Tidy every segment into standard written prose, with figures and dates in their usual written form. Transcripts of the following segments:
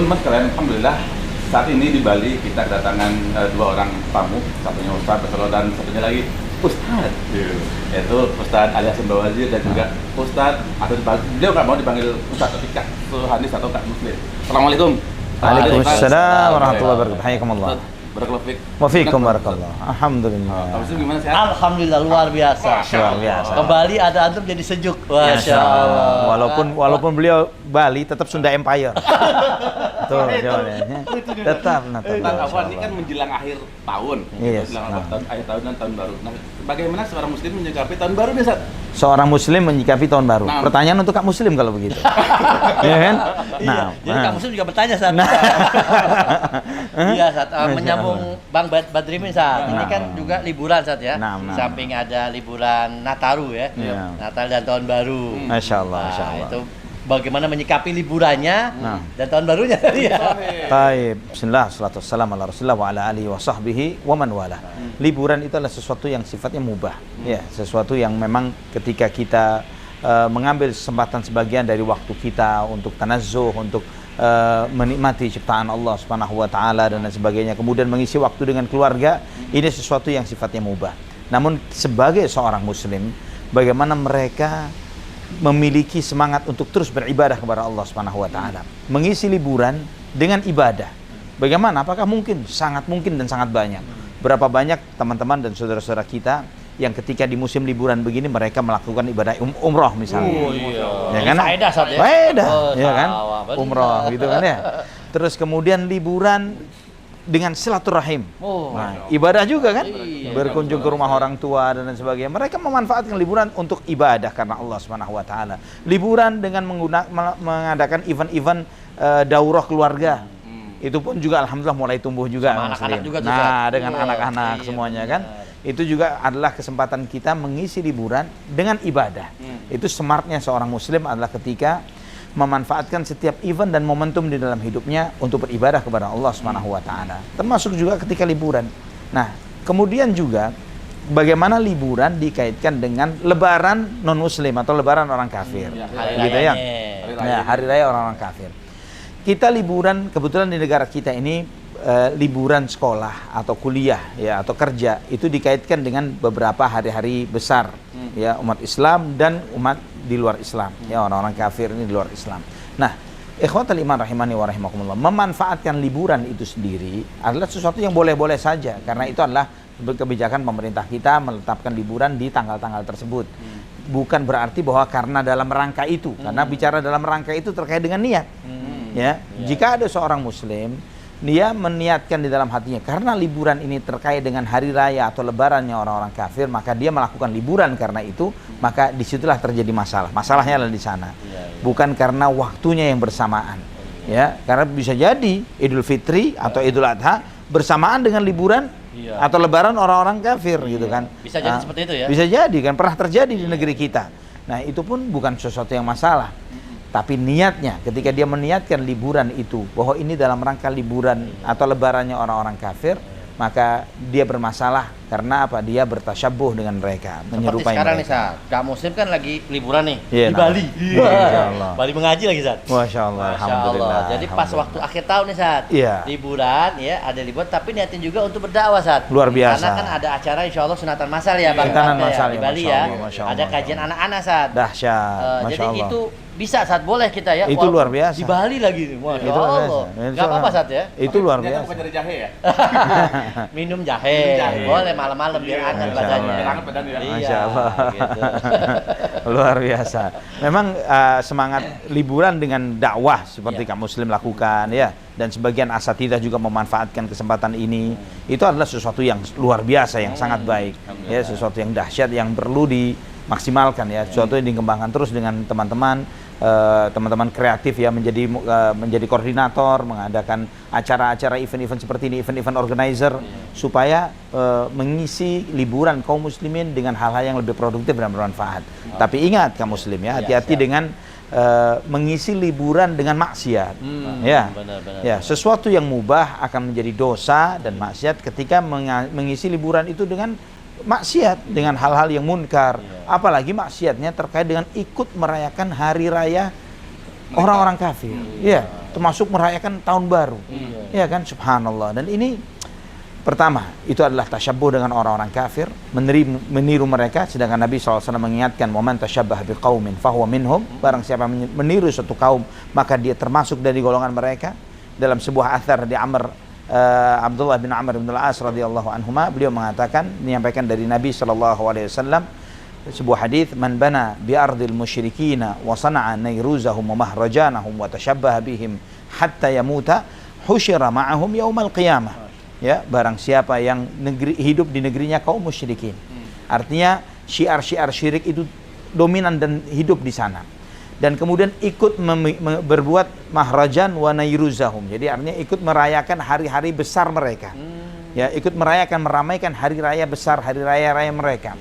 Teman-teman sekalian, alhamdulillah saat ini di Bali kita kedatangan dua orang tamu, satunya Ustadz Basro dan satunya lagi Ustadz, yaitu Ustadz Ali Hasim Bawazir dan juga Ustadz atau beliau nggak mau dipanggil Ustadz tapi Kak Suhanis atau Kak Muslim. Assalamualaikum. Waalaikumsalam warahmatullahi wabarakatuh. Hayakumullah. Barakallahu fiik. Wa fiikum barakallah. Alhamdulillah. Kak Muslim gimana sehat? Alhamdulillah luar biasa. Luar biasa. Kembali ada antum jadi sejuk. Masya Allah. Walaupun beliau Bali tetap Sunda Empire. Betul jawabannya. Tetap Ustadz Afwan ini kan menjelang akhir tahun, Iya, menjelang akhir tahun dan tahun baru. Nah, bagaimana seorang Muslim menyikapi tahun baru nih, Ustadz? Seorang Muslim menyikapi tahun baru. Nah. Pertanyaan untuk Kak Muslim kalau begitu. Iya kan? Jadi Kak Muslim juga bertanya saat. Iya saat menyambung Bang Badrimin saat. Ini kan juga liburan saat ya. Samping ada liburan Nataru ya. Natal dan tahun baru. Masya Allah, Masya Allah. Itu bagaimana menyikapi liburannya dan tahun barunya ya. Baik, bismillah, salatu wassalamu ala rasulillah wa ala alihi wa sahbihi wa man wala. Liburan itu adalah sesuatu yang sifatnya mubah, ya, sesuatu yang memang ketika kita mengambil kesempatan sebagian dari waktu kita untuk tanazzuh, untuk menikmati ciptaan Allah Subhanahu wa taala dan lain sebagainya, kemudian mengisi waktu dengan keluarga, ini sesuatu yang sifatnya mubah. Namun sebagai seorang muslim, bagaimana mereka memiliki semangat untuk terus beribadah kepada Allah Subhanahu wa taala, mengisi liburan dengan ibadah. Bagaimana? Apakah mungkin? Sangat mungkin dan sangat banyak. Berapa banyak teman-teman dan saudara-saudara kita yang ketika di musim liburan begini mereka melakukan ibadah umroh misalnya. Ya kan? Faedah saat ya. Faedah, ya kan? Umroh gitu kan ya. Terus kemudian liburan dengan silaturahim. Nah, ibadah juga kan? Berkunjung ke rumah orang tua dan lain sebagainya. Mereka memanfaatkan liburan untuk ibadah karena Allah Subhanahu wa taala. Liburan dengan mengadakan event-event daurah keluarga. Itu pun juga alhamdulillah mulai tumbuh juga. Anak-anak juga dengan anak-anak semuanya kan. Itu juga adalah kesempatan kita mengisi liburan dengan ibadah. Itu smartnya seorang muslim adalah ketika memanfaatkan setiap event dan momentum di dalam hidupnya untuk beribadah kepada Allah Subhanahu wa taala. Termasuk juga ketika liburan. Nah, kemudian juga bagaimana liburan dikaitkan dengan lebaran non muslim atau lebaran orang kafir. Gitu ya. Hari raya orang-orang kafir. Kita liburan kebetulan di negara kita ini liburan sekolah atau kuliah ya atau kerja itu dikaitkan dengan beberapa hari-hari besar ya umat Islam dan umat di luar Islam ya orang-orang kafir ini di luar Islam. Nah, ikhwatal iman rahimani wa rahimakumullah, memanfaatkan liburan itu sendiri adalah sesuatu yang boleh-boleh saja karena itu adalah kebijakan pemerintah kita menetapkan liburan di tanggal-tanggal tersebut. Bukan berarti bahwa karena dalam rangka itu, karena bicara dalam rangka itu terkait dengan niat. Ya, jika ada seorang muslim dia meniatkan di dalam hatinya karena liburan ini terkait dengan hari raya atau lebarannya orang-orang kafir, maka dia melakukan liburan karena itu, maka disitulah terjadi masalah. Masalahnya adalah di sana, bukan karena waktunya yang bersamaan. Ya, karena bisa jadi Idul Fitri atau Idul Adha bersamaan dengan liburan atau lebaran orang-orang kafir gitu kan. Bisa jadi seperti itu ya. Bisa jadi kan, pernah terjadi di negeri kita. Nah, itu pun bukan sesuatu yang masalah. Tapi niatnya, ketika dia meniatkan liburan itu, bahwa ini dalam rangka liburan atau lebarannya orang-orang kafir, maka dia bermasalah karena apa? Dia bertasyabuh dengan mereka, menyerupai sekarang mereka. nih Zat, Kak Muslim kan lagi liburan nih di Nah. Bali. Masyaallah. Bali mengaji lagi Zat. Masya Allah, alhamdulillah. Jadi pas waktu akhir tahun nih Zat, liburan ya, ada liburan tapi niatin juga untuk berdakwah Zat. Luar biasa. Karena kan ada acara insya Allah sunatan masal ya Bang. Sunatan masal di Bali ya. Ada kajian anak-anak Zat. Dahsyat. Jadi itu bisa saat boleh kita ya. Itu luar biasa. Di Bali lagi nih. Masya Allah. Gak apa-apa Zat ya. Itu luar biasa. Bukan dari jahe ya? Minum jahe. Boleh malam-malam biar hangat badannya. Hangat badan ya. Masya Allah. Gitu. Luar biasa. Memang semangat liburan dengan dakwah seperti Kak Muslim lakukan ya, dan sebagian asatidzah juga memanfaatkan kesempatan ini. Itu adalah sesuatu yang luar biasa, yang sangat baik. Ya, sesuatu yang dahsyat yang perlu dimaksimalkan ya. Sesuatu yang dikembangkan terus dengan teman-teman kreatif ya, menjadi koordinator, mengadakan acara-acara event-event seperti ini, event-event organizer, supaya mengisi liburan kaum muslimin dengan hal-hal yang lebih produktif dan bermanfaat. Tapi ingat kaum muslim ya, hati-hati dengan mengisi liburan dengan maksiat. Ya, sesuatu yang mubah akan menjadi dosa dan maksiat ketika mengisi liburan itu dengan maksiat, dengan hal-hal yang munkar. Apalagi maksiatnya terkait dengan ikut merayakan hari raya orang-orang kafir. Ya, termasuk merayakan tahun baru. Ya kan, subhanallah. Dan ini pertama, itu adalah tasyabbuh dengan orang-orang kafir, meniru mereka, sedangkan Nabi SAW mengingatkan, "Waman tasyabbaha biqaumin fahuwa minhum." Barang siapa meniru suatu kaum, maka dia termasuk dari golongan mereka. Dalam sebuah athar di Abdullah bin Amr bin Al-As radhiyallahu anhuma, beliau mengatakan, menyampaikan dari Nabi SAW, sebuah hadis, "Man bana bi ardil musyrikina wa sana'a nayruzahum wa mahrajanahum wa tashabbaha bihim hatta yamuta husyira ma'ahum yaumal qiyamah." Ya, barang siapa yang hidup di negerinya kaum musyrikin. Artinya syiar-syiar syirik itu dominan dan hidup di sana. Dan kemudian ikut berbuat mahrajan wa nayruzahum. Jadi artinya ikut merayakan hari-hari besar mereka. Ya, ikut meramaikan hari raya besar, hari raya mereka.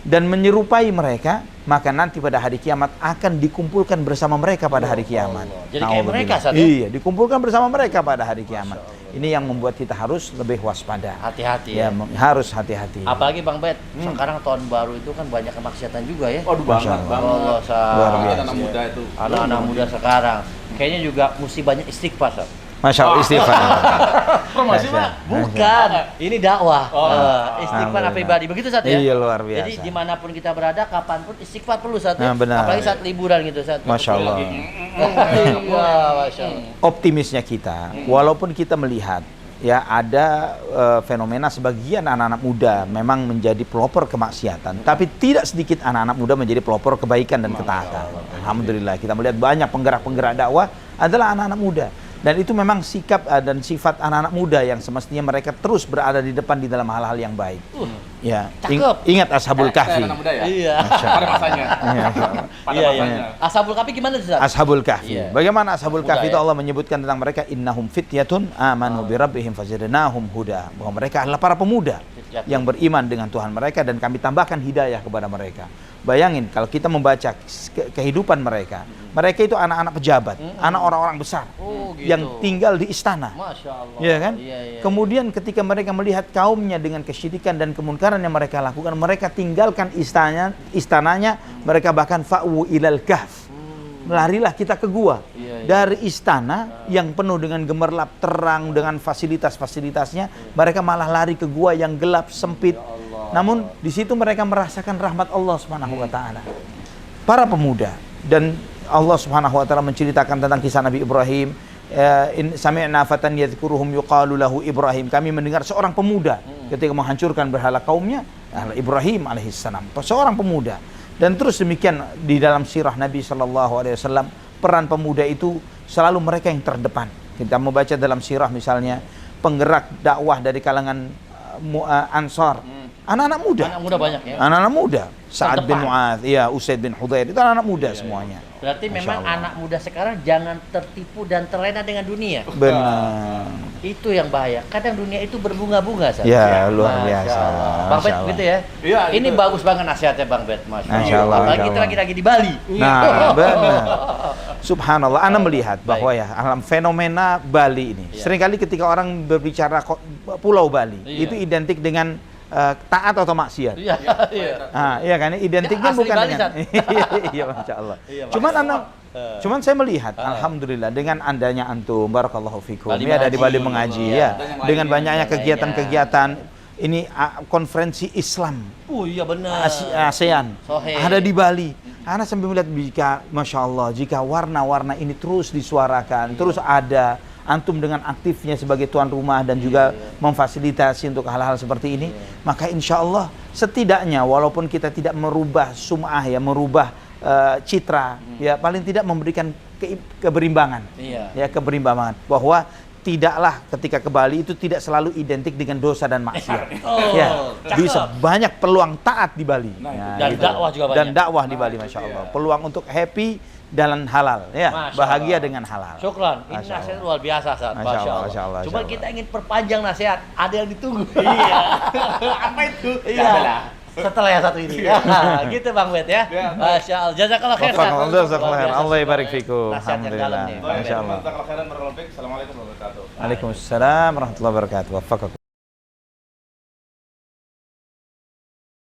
Dan menyerupai mereka, maka nanti pada hari kiamat akan dikumpulkan bersama mereka pada hari kiamat. Jadi kayak mereka saat Iya, dikumpulkan bersama mereka pada hari kiamat. Ini yang membuat kita harus lebih waspada. Hati-hati ya. Harus hati-hati. Apalagi Bang Bet, sekarang tahun baru itu kan banyak kemaksiatan juga ya. Waduh, banget. Luar biasa. Anak muda itu. Anak-anak muda sekarang kayaknya juga mesti banyak istighfar, Sat. Masya Allah, istighfar. Promosi mah? Bukan, ini dakwah. Istighfar pribadi, begitu Sat ya? Iya, luar biasa. Jadi dimanapun kita berada, kapanpun istighfar perlu Sat ya? Nah, benar. Apalagi saat liburan gitu Sat. Masya Allah. Iya, Masya Allah. Optimisnya kita, walaupun kita melihat ya ada fenomena sebagian anak-anak muda memang menjadi pelopor kemaksiatan, tapi tidak sedikit anak-anak muda menjadi pelopor kebaikan dan ketaatan. Alhamdulillah, kita melihat banyak penggerak-penggerak dakwah adalah anak-anak muda. Dan itu memang sikap dan sifat anak-anak muda yang semestinya mereka terus berada di depan di dalam hal-hal yang baik. Ya, ingat Ashabul Kahfi. Anak muda ya? Iya. Pada masanya. Iya. Ashabul Kahfi gimana sih? Ashabul Kahfi. Iya. Bagaimana Ashabul Kahfi itu ya? Allah menyebutkan tentang mereka, innahum fityatun amanu bi rabbihim fazidnahum huda. Bahwa mereka adalah para pemuda yang beriman dengan Tuhan mereka dan kami tambahkan hidayah kepada mereka. Bayangin kalau kita membaca kehidupan mereka. Mereka itu anak-anak pejabat, anak orang-orang besar Gitu. yang tinggal di istana. Masya Allah. Ya kan? Iya. Kemudian ketika mereka melihat kaumnya dengan kesyirikan dan kemungkaran yang mereka lakukan, mereka tinggalkan istananya, mereka bahkan fa'u ilal kahf. Larilah kita ke gua. Iya. Dari istana yang penuh dengan gemerlap terang dengan fasilitas-fasilitasnya, mereka malah lari ke gua yang gelap sempit. Namun di situ mereka merasakan rahmat Allah Subhanahu wa taala. Para pemuda, dan Allah Subhanahu wa taala menceritakan tentang kisah Nabi Ibrahim. Sami'na fatan yadhkuruhum yuqalu lahu Ibrahim. Kami mendengar seorang pemuda ketika menghancurkan berhala kaumnya, Ibrahim alaihissalam, seorang pemuda. Dan terus demikian di dalam sirah Nabi sallallahu alaihi wasallam, peran pemuda itu selalu mereka yang terdepan. Kita membaca dalam sirah misalnya penggerak dakwah dari kalangan Ansar. Anak-anak muda. Anak muda banyak ya. Anak-anak muda. Sa'ad bin Mu'adz, ya, Usaid bin Hudayr, itu anak-anak muda semuanya. Berarti Masya memang Allah. anak muda sekarang jangan tertipu dan terlena dengan dunia. Benar. Itu yang bahaya. Kadang dunia itu berbunga-bunga saja. Ya, luar Masya biasa. Allah. Bang Bet Masya Allah. gitu ya. Iya, Ini gitu. bagus banget nasihatnya Bang Bet, Masya Masya Allah, Apalagi Masya kita Allah. lagi di Bali. Nah, benar. Subhanallah, Anda melihat Baik. bahwa ya alam fenomena Bali ini. Iya. Seringkali ketika orang berbicara Pulau Bali, Iya. itu identik dengan taat atau maksiat. Iya, iya. Iya kan, identiknya Ya, asli bukan Bali, dengan San. iya, Masya Allah. Iya, Cuman saya melihat, alhamdulillah dengan andanya antum, barakallahu fikum, Bali ya dari mengaji. Bali mengaji, Iya. ya, Dan yang dengan lainnya, banyaknya yang kegiatan-kegiatan ini konferensi Islam Oh iya benar. ASEAN Soheh. ada di Bali. Anak sambil melihat jika, masya Allah, jika warna-warna ini terus disuarakan, terus ada. Antum dengan aktifnya sebagai tuan rumah dan juga memfasilitasi untuk hal-hal seperti ini, maka insya Allah setidaknya walaupun kita tidak merubah sum'ah ya, merubah citra ya, paling tidak memberikan keberimbangan. Iya. Ya, keberimbangan bahwa tidaklah ketika ke Bali itu tidak selalu identik dengan dosa dan maksiat. Oh, Ya, cakep. bisa banyak peluang taat di Bali. Ya, Dan dakwah juga banyak. Dan dakwah di Bali, masya Allah. Peluang untuk happy dalam halal, ya, Masya bahagia Allah. dengan halal. Syukran, ini Masya nasihat Allah. luar biasa, Sat. Masya Masya Allah, Allah. Masya Allah, Cuma Masya kita ingin perpanjang nasihat, ada yang ditunggu. Iya. Apa itu? Iya. Setelah yang satu ini. Ya, gitu Bang Bet ya. Masya Allah. Jazakallah khair. Sat. Jazakallah khair. Luar biasa Allah barik sekali. fikum. Nasihat yang dalam nih. Alhamdulillah. Masya Allah. Jazakallahu khairan, barakallahu fiik. Assalamualaikum warahmatullahi wabarakatuh. Waalaikumsalam warahmatullahi wabarakatuh. Waffaqakum.